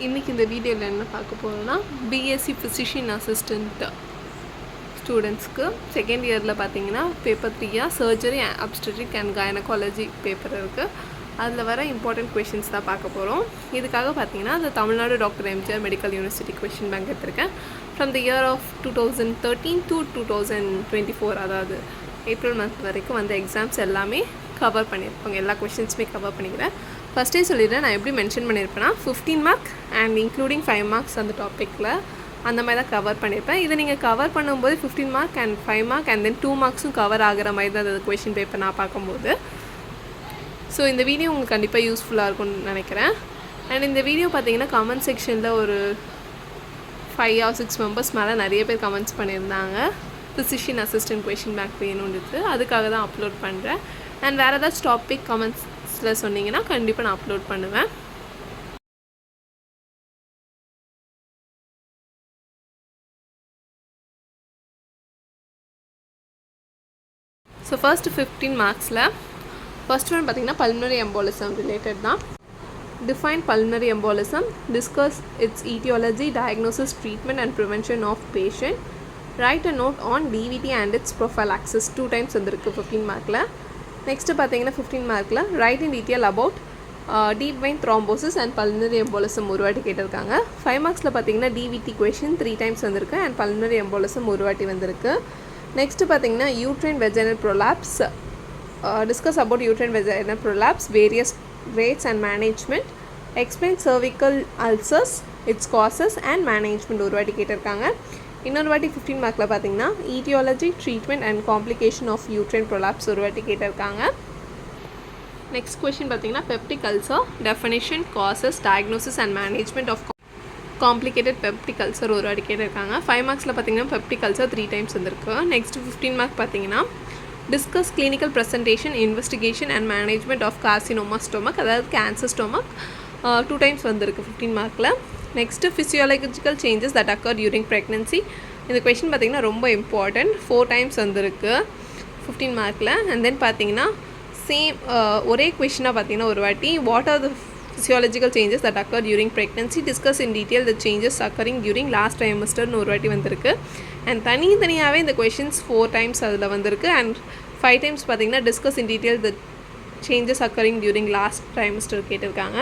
இன்றைக்கி இந்த வீடியோவில் என்ன பார்க்க போகிறோன்னா பிஎஸ்சி ஃபிசிஷியன் அசிஸ்டண்ட் ஸ்டூடெண்ட்ஸ்க்கு செகண்ட் இயரில் பார்த்தீங்கன்னா paper 3 surgery obstetrics and gynaecology paper இருக்குது. அதில் வர இம்பார்ட்டன்ட் கொஷின்ஸ் தான் பார்க்க போகிறோம். இதுக்காக பார்த்தீங்கன்னா அந்த Tamil Nadu doctor MGR medical university question bank எடுத்திருக்கேன். From the year of 2013 to 2024, அதாவது ஏப்ரல் மந்த் வரைக்கும் வந்த எக்ஸாம்ஸ் எல்லாமே கவர் பண்ணியிருப்பாங்க. எல்லா கொஷின்ஸுமே கவர் பண்ணிக்கிறேன். ஃபஸ்ட்டே சொல்லிடுறேன், நான் எப்படி மென்ஷன் பண்ணியிருப்பேன்னா 15 மார்க் அண்ட் இன்க்ளூடிங் 5 மார்க்ஸ் அந்த டாப்பிக்கில் அந்த மாதிரி தான் கவர் பண்ணியிருப்பேன். இதை நீங்கள் கவர் பண்ணும்போது 15 mark and 5 mark and then 2 மார்க்ஸும் கவர் ஆகிற மாதிரி தான் அந்த கொஷின் பேப்பர் நான் பார்க்கும்போது. ஸோ இந்த வீடியோ உங்களுக்கு கண்டிப்பாக யூஸ்ஃபுல்லாக இருக்கும்னு நினைக்கிறேன். அண்ட் இந்த வீடியோ பார்த்தீங்கன்னா கமெண்ட் செக்ஷனில் ஒரு 5 or 6 மெம்பர்ஸ் மேலே நிறைய பேர் கமெண்ட்ஸ் பண்ணியிருந்தாங்க. ஃபிசிஷியன் அசிஸ்டன்ட் கொஷின் பேங்க் வேணும்ன்றது, அதுக்காக தான் அப்லோட் பண்ணுறேன். அண்ட் வேறு ஏதாச்சும் டாபிக் கமெண்ட்ஸில் சொன்னீங்கன்னா கண்டிப்பாக நான் அப்லோட் பண்ணுவேன். ஸோ ஃபர்ஸ்ட் 15 மார்க்ஸில் ஃபர்ஸ்ட் ஒன் பார்த்திங்கன்னா பல்மனரி எம்போலிசம் ரிலேட்டட் தான். Define pulmonary embolism, discuss its etiology, diagnosis, treatment and prevention of patient. Write a note on DVT and its prophylaxis. 2 times வந்திருக்கு 15 மார்க்கில். நெக்ஸ்ட்டு பார்த்தீங்கன்னா 15 மார்க்கில் right in detail about deep vein thrombosis and pulmonary embolism ஒரு வாட்டி கேட்டிருக்காங்க. 5 மார்க்ஸில் பார்த்தீங்கன்னா DVT question 3 times வந்திருக்கு அண்ட் பல்மனரி எம்போலிசம் ஒரு வாட்டி வந்திருக்கு. நெக்ஸ்ட்டு பார்த்தீங்கன்னா uterine vaginal prolapse, discuss about uterine vaginal prolapse, various rates and management. Explain cervical ulcers, its causes and management ஒரு வாட்டி கேட்டிருக்காங்க. இன்னொரு வாட்டி 15 மார்க்கில் பார்த்தீங்கன்னா etiology, treatment and complication of uterine prolapse ஒரு வாட்டி கேட்டிருக்காங்க. நெக்ஸ்ட் கொஷின் பார்த்தீங்கன்னா peptic ulcer, definition, causes, diagnosis and management of complicated peptic ulcer ஒரு வாட்டி கேட்டிருக்காங்க. 5 மார்க்ஸில் பார்த்தீங்கன்னா peptic ulcer 3 times வந்திருக்கு. நெக்ஸ்ட் 15 மார்க் பார்த்தீங்கன்னா discuss clinical presentation, investigation and management of carcinoma stomach, அதாவது கேன்சர் ஸ்டொமக் 2 times வந்திருக்கு 15 மார்க்கில். Next physiological changes that occur during pregnancy. இந்த கொஷின் பார்த்திங்கன்னா ரொம்ப இம்பார்ட்டண்ட், 4 times வந்திருக்கு 15 மார்க்கில். அண்ட் தென் பார்த்தீங்கன்னா சேம் ஒரே கொஷினாக பார்த்தீங்கன்னா ஒரு வாட்டி what are the physiological changes that occur during pregnancy, discuss in detail the changes occurring during last trimesterன்னு ஒரு வாட்டி வந்திருக்கு. அண்ட் தனியாகவே இந்த கொஷின்ஸ் 4 times அதில் வந்திருக்கு. அண்ட் 5 times பார்த்தீங்கன்னா discuss in detail the changes occurring during last trimester கேட்டிருக்காங்க.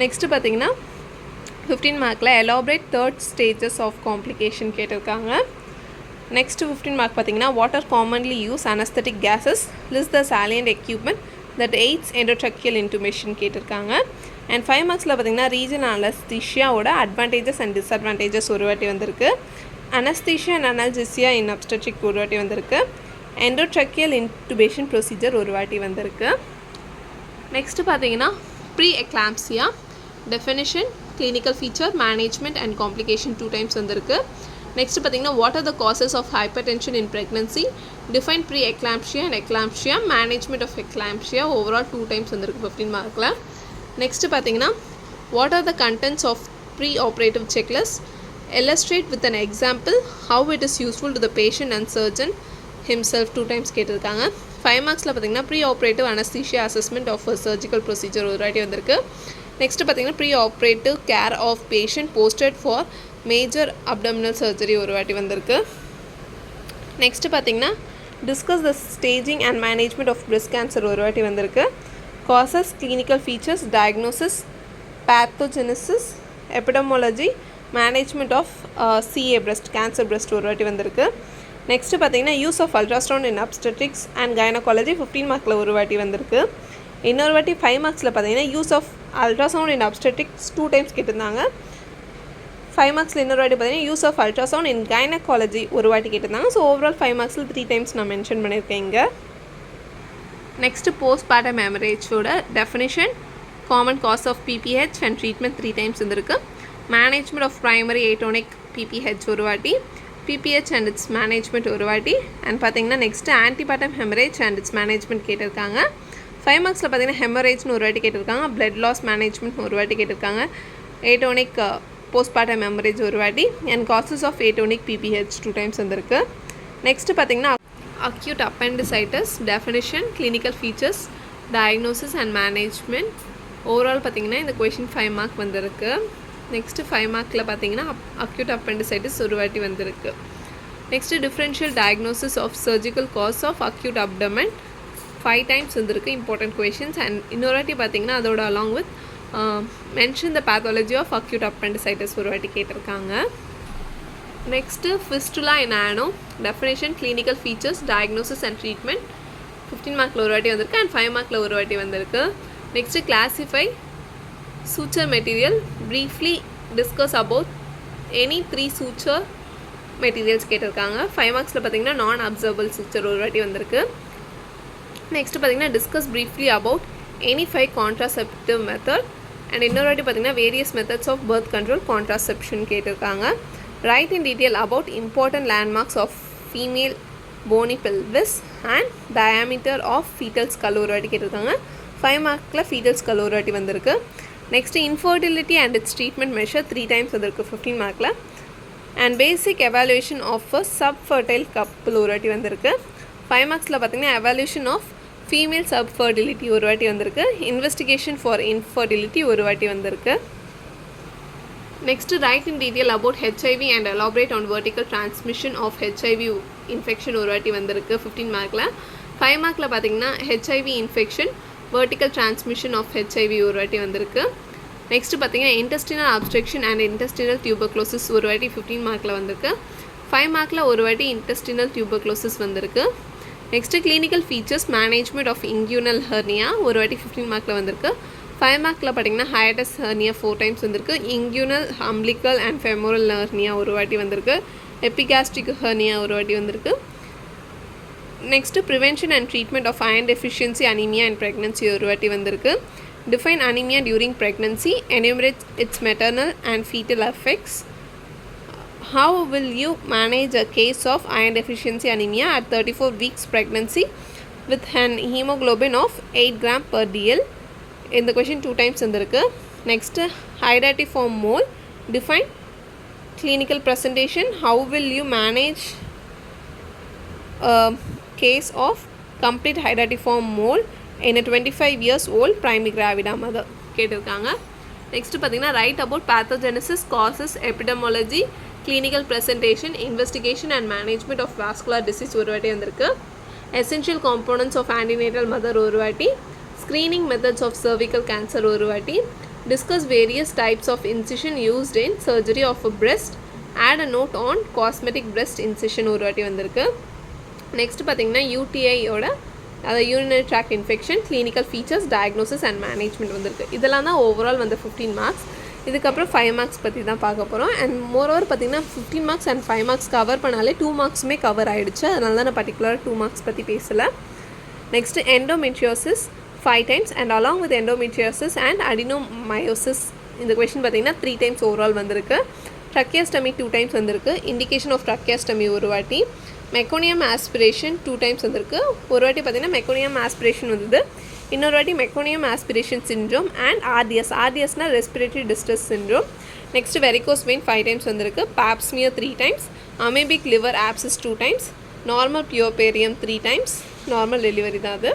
Next பார்த்தீங்கன்னா 15 மார்க்கில் elaborate 3rd stages of complication கேட்டிருக்காங்க. நெக்ஸ்ட்டு 15 மார்க் பார்த்தீங்கன்னா what are commonly used anesthetic gases, list the salient equipment that aids endotracheal intubation கேட்டிருக்காங்க. And 5 மார்க்ஸில் பார்த்தீங்கன்னா regional அனஸ்தீஷியாவோட advantages and disadvantages ஒரு வாட்டி வந்திருக்கு. அனஸ்தீஷியா அண்ட் அனல்ஜெசியா இன் obstetrics ஒரு வாட்டி வந்திருக்கு. endotracheal intubation ப்ரொசீஜர் ஒரு வாட்டி வந்திருக்கு. நெக்ஸ்ட்டு பார்த்தீங்கன்னா pre eclampsia, definition, clinical feature, management and complication 2 times வந்திருக்கு. நெக்ஸ்ட்டு பார்த்தீங்கன்னா what are the causes of hypertension in pregnancy, define pre eclampsia and eclampsia, management of eclampsia overall 2 times வந்திருக்கு 15 மார்க்கில். Next பார்த்தீங்கன்னா what are the contents of pre operative checklist, illustrate with an example how it is useful to the patient and surgeon himself 2 times கேட்டிருக்காங்க. 5 மார்க்ஸில் பார்த்தீங்கன்னா pre operative anaesthesia assessment of surgical procedure ஒரு வாட்டி வந்திருக்கு. Next பார்த்தீங்கன்னா pre operative care of patient posted for major abdominal surgery ஒரு வாட்டி வந்திருக்கு. நெக்ஸ்ட்டு பார்த்தீங்கன்னா discuss the staging and management of breast cancer ஒரு வாட்டி வந்திருக்கு. Causes, clinical features, diagnosis, pathogenesis, epidemiology, management of CA breast, cancer breast ஒரு வாட்டி வந்திருக்கு. நெக்ஸ்ட்டு பார்த்தீங்கன்னா use of ultrasound in obstetrics and gynaecology 15 மார்க்கில் ஒரு வாட்டி வந்திருக்கு. இன்னொரு வாட்டி 5 மார்க்ஸில் பார்த்தீங்கன்னா use of ultrasound in obstetrics 2 times கேட்டிருந்தாங்க. 5 மார்க்ஸில் இன்னொரு வாட்டி பார்த்தீங்கன்னா யூஸ் ஆஃப் அல்ட்ராசவுண்ட் இன் gynaecology ஒரு வாட்டி கேட்டிருந்தாங்க. ஸோ ஓவரால் 5 மார்க்ஸில் 3 times நான் மென்ஷன் பண்ணியிருக்கேன் இங்கே. நெக்ஸ்ட்டு போஸ்ட்மார்ட்டம் ஹெமரேஜோட definition, common cause of PPH and treatment 3 times வந்திருக்கு. Management of primary atonic PPH ஒரு வாட்டி, PPH அண்ட் இட்ஸ் மேனேஜ்மெண்ட் ஒரு வாட்டி. அண்ட் பார்த்தீங்கன்னா next antepartum haemorrhage and its management கேட்டிருக்காங்க. 5 மார்க்ஸில் பார்த்தீங்கன்னா ஹெமரேஜ்னு ஒரு வாட்டி கேட்டிருக்காங்க. பிளட் லாஸ் மேனேஜ்மெண்ட் ஒரு வாட்டி கேட்டிருக்காங்க. ஏட்டோனிக் போஸ்ட்மார்ட்டம் ஹெமரேஜ் ஒரு வாட்டி and causes of atonic PPH 2 times வந்திருக்கு. நெக்ஸ்ட்டு பார்த்தீங்கன்னா acute appendicitis, definition, clinical features, diagnosis and management. Overall பார்த்தீங்கன்னா இந்த கொஷின் 5 மார்க் வந்திருக்கு. நெக்ஸ்ட்டு 5 மார்க்கில் பார்த்தீங்கன்னா அக்யூட் அப்பெண்டிசைட்டிஸ் ஒரு வாட்டி வந்திருக்கு. Next differential diagnosis of surgical cause of acute abdomen 5 times வந்திருக்கு. Important questions. அண்ட் இன்னொரு வாட்டி பார்த்தீங்கன்னா அதோட along with mention the pathology of acute appendicitis ஒரு வாட்டி கேட்டிருக்காங்க. Next fistula in ano definition, clinical features, diagnosis and treatment 15 மார்க்கில் ஒரு வாட்டி வந்திருக்கு அண்ட் 5 மார்க்கில் ஒரு வாட்டி வந்திருக்கு. Next classify suture material, briefly discuss about any 3 suture materials கேட்டிருக்காங்க. 5 மார்க்ஸில் பார்த்தீங்கன்னா நான் அப்சர்வபிள் suture ஒரு வாட்டி வந்திருக்கு. நெக்ஸ்ட்டு பார்த்தீங்கன்னா discuss briefly about any 5 contraceptive method and இன்னொரு வாட்டி பார்த்தீங்கன்னா various methods of birth control contraception கேட்டிருக்காங்க. Write in detail about important landmarks of female bony pelvis and diameter of fetal skull ஒரு வாட்டி கேட்டிருக்காங்க. 5 மார்க்கில் ஃபீட்டல் ஸ்கல் ஒரு வாட்டி வந்திருக்கு. Next infertility and its treatment measure 3 times வந்திருக்கு 15 மார்க்கில். And basic evaluation of a subfertile couple ஒரு வாட்டி வந்திருக்கு. 5 மார்க்ஸில் பார்த்தீங்கன்னா எவாலுவேஷன் ஆஃப் ஃபீமேல் சப்ஃபர்டிலிட்டி ஒரு வாட்டி வந்திருக்கு. இன்வெஸ்டிகேஷன் ஃபார் இன்ஃபர்டிலிட்டி ஒரு வாட்டி வந்திருக்கு. Next write in detail about HIV and elaborate on vertical transmission of HIV infection ஒரு வாட்டி வந்திருக்கு 15 மார்க்கில். 5 மார்க்கில் பார்த்தீங்கன்னா HIV infection vertical transmission of HIV ஒரு வாட்டி வந்திருக்கு. நெக்ஸ்ட்டு பார்த்தீங்கன்னா intestinal obstruction and intestinal tuberculosis ஒரு வாட்டி 15 மார்க்கில் வந்திருக்கு. 5 மார்க்கில் ஒரு வாட்டி இன்டெஸ்டினல் டியூபர்குலோசிஸ் வந்திருக்கு. Next clinical features, management of inguinal hernia ஒரு வாட்டி 15 மார்க்கில் வந்திருக்கு. 5 மார்க்கில் பார்த்தீங்கன்னா ஹையட்டஸ் ஹெர்னியா 4 டைம்ஸ் வந்திருக்கு. Inguinal umbilical and femoral hernia ஒரு வாட்டி வந்திருக்கு. எபிகாஸ்ட்ரிக் ஹெர்னியா ஒரு வாட்டி வந்திருக்கு. Next prevention and treatment of iron deficiency anaemia and pregnancy ஒரு வாட்டி வந்திருக்கு. Define anaemia during pregnancy, enumerate its maternal and foetal effects. How will you manage a case of iron deficiency anaemia at 34 weeks pregnancy with an haemoglobin of 8 gram per dl. இந்த question 2 times வந்திருக்கு. Next hydatidiform mole, define clinical presentation. How will you manage case of complete hydatiform mole in a 25 years old primary gravida mother கேட்டிருக்காங்க. Next பார்த்தீங்கன்னா write about pathogenesis, causes, epidemiology, clinical presentation, investigation and management of vascular disease ஒரு வாட்டி வந்திருக்கு. Essential components of antenatal mother ஒரு வாட்டி. Screening methods of cervical cancer ஒரு வாட்டி. Discuss various types of incision used in surgery of a breast. Add a note on cosmetic breast incision ஒரு வாட்டி வந்திருக்கு. நெக்ஸ்ட்டு பார்த்தீங்கன்னா யூடிஐயோட அதாவது urinary tract infection, clinical features, diagnosis and management வந்திருக்கு. இதெல்லாம் தான் ஓவரால் வந்து 15 மார்க்ஸ். இதுக்கப்புறம் 5 மார்க்ஸ் பற்றி தான் பார்க்க போகிறோம். அண்ட் மோரோவர் பார்த்தீங்கன்னா 15 மார்க்ஸ் அண்ட் 5 மார்க்ஸ் கவர் பண்ணாலே 2 மார்க்ஸுமே கவர் ஆகிடுச்சு. அதனால தான் நான் பர்டிகுலராக 2 மார்க்ஸ் பற்றி பேசலை. Next endometriosis 5 times and along with endometriosis and adenomyosis இந்த கொஷின் பார்த்தீங்கன்னா 3 டைம்ஸ் ஓவரால் வந்திருக்கு. ட்ரக்கியாஸ்டமி 2 டைம்ஸ் வந்திருக்கு. இண்டிகேஷன் ஆஃப் ட்ரக்கியாஸ்டமி ஒரு வாட்டி. மெக்கோனியம் ஆஸ்பிரேஷன் 2 டைம்ஸ் வந்திருக்கு. ஒரு வாட்டி பார்த்தீங்கன்னா மெக்கோனியம் ஆஸ்பிரேஷன் வந்தது, இன்னொரு வாட்டி மெக்கோனியம் ஆஸ்பிரேஷன் சிண்ட்ரோம் அண்ட் ஆர்டிஎஸ்னால் respiratory distress syndrome. Next varicose vein 5 times வந்திருக்கு. Pap smear 3 times. Amoebic liver abscess 2 times. Normal puerperium 3 times. Normal delivery தான் அது.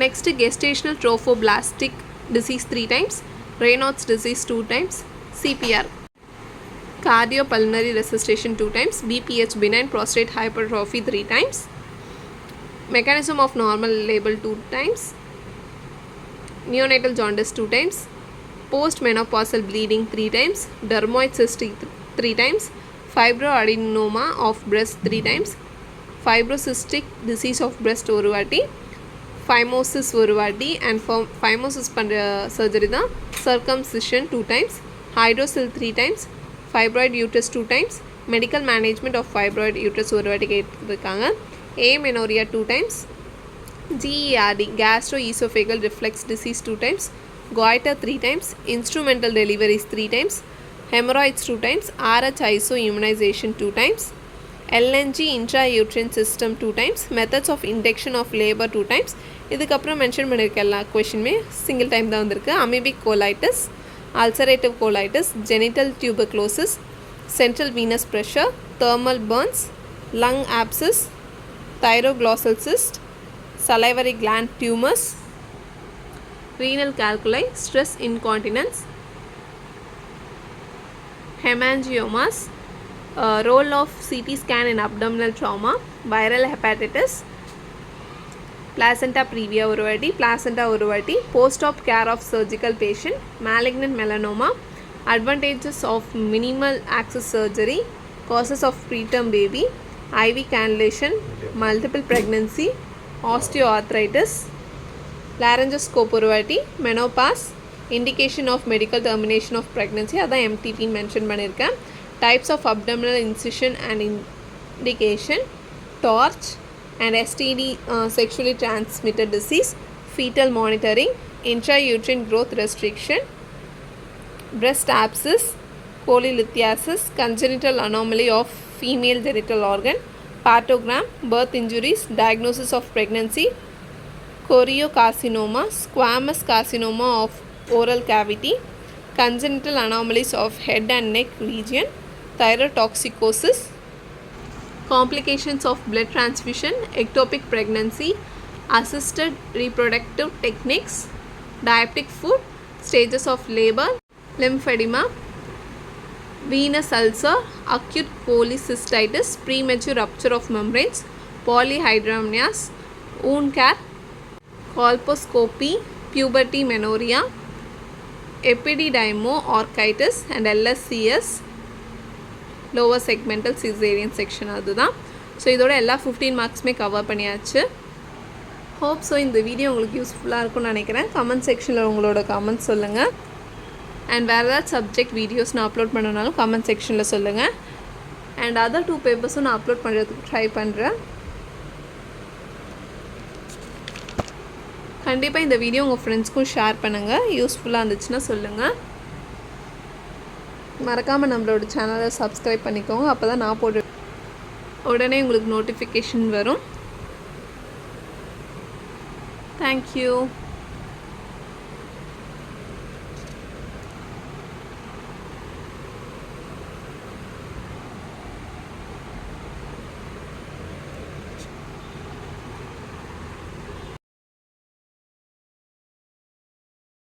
Next gestational trophoblastic disease 3 times. Raynaud's disease 2 times. CPR cardiopulmonary resuscitation 2 times. BPH benign prostate hypertrophy 3 times. Mechanism of normal label 2 times. Neonatal jaundice 2 times. Postmenopausal bleeding 3 times. Dermoid cyst 3 times. Fibroadenoma of breast 3 times. Fibrocystic disease of breast ஒரு வாட்டி. Phimosis ஒரு வாட்டி. And phimosis பண்ணுற surgery தான் circumcision 2 times. Hydrocele 3 times. Fibroid uterus 2 times. Medical management of fibroid uterus ஒரு வாட்டி கேட்டிருக்காங்க. Amenorrhea 2 times. GERD gastroesophageal reflux disease 2 times. Goiter 3 times. Instrumental deliveries 3 times. Hemorrhoids 2 times. RH iso immunization 2 times. LNG intrauterine system 2 times. Methods of induction of labor 2 times. இதுக்கப்புறம் mention பண்ணியிருக்க எல்லா கொஷினுமே single time தான் வந்திருக்கு. Amoebic colitis, ulcerative colitis, genital tuberculosis, central venous pressure, thermal burns, lung abscess, thyroglossal cyst, salivary gland tumors, renal calculi, stress incontinence, hemangiomas, role of CT scan in abdominal trauma, viral hepatitis, placenta previa ஒரு வாட்டி, placenta ஒரு வாட்டி, post-op care of surgical patient, malignant melanoma, advantages of minimal access surgery, causes of preterm baby, IV cannulation, multiple pregnancy, osteoarthritis, laryngoscope ஒரு வாட்டி, menopause, indication of medical termination of pregnancy அதான் MTT mention பண்ணியிருக்கேன், types of abdominal incision and indication, torch and STD sexually transmitted disease, fetal monitoring, intrauterine growth restriction, breast abscess, cholelithiasis, congenital anomaly of female genital organ, partogram, birth injuries, diagnosis of pregnancy, choriocarcinoma, squamous carcinoma of oral cavity, congenital anomalies of head and neck region, thyrotoxicosis, complications of blood transfusion, ectopic pregnancy, assisted reproductive techniques, diabetic food, stages of labor, lymphedema, venous ulcer, acute cholecystitis, premature rupture of membranes, polyhydramnios, wound care, colposcopy, puberty menorrhea, epididymo-orchitis and LSCS, lower segmental cesarean section அதுதான். So இதோட எல்லா 15 மார்க்ஸுமே cover பண்ணியாச்சு. Hope so இந்த video உங்களுக்கு யூஸ்ஃபுல்லாக இருக்கும்னு நினைக்கிறேன். Comment செக்ஷனில் உங்களோட கமெண்ட்ஸ் சொல்லுங்கள். அண்ட் வேறு ஏதாவது சப்ஜெக்ட் வீடியோஸ் நான் அப்லோட் பண்ணனாலும் கமெண்ட் செக்ஷனில் சொல்லுங்கள். அண்ட் அதர் 2 பேப்பர்ஸும் நான் அப்லோட் பண்ணுறதுக்கு ட்ரை பண்ணுறேன். கண்டிப்பாக இந்த வீடியோ உங்கள் ஃப்ரெண்ட்ஸ்க்கும் ஷேர் பண்ணுங்கள். யூஸ்ஃபுல்லாக இருந்துச்சுன்னா சொல்லுங்கள். மறக்காமல் நம்மளோட சேனலை சப்ஸ்கிரைப் பண்ணிக்கோங்க. அப்போ தான் நான் போட்டு உடனே உங்களுக்கு நோட்டிஃபிகேஷன் வரும். தேங்க்யூ.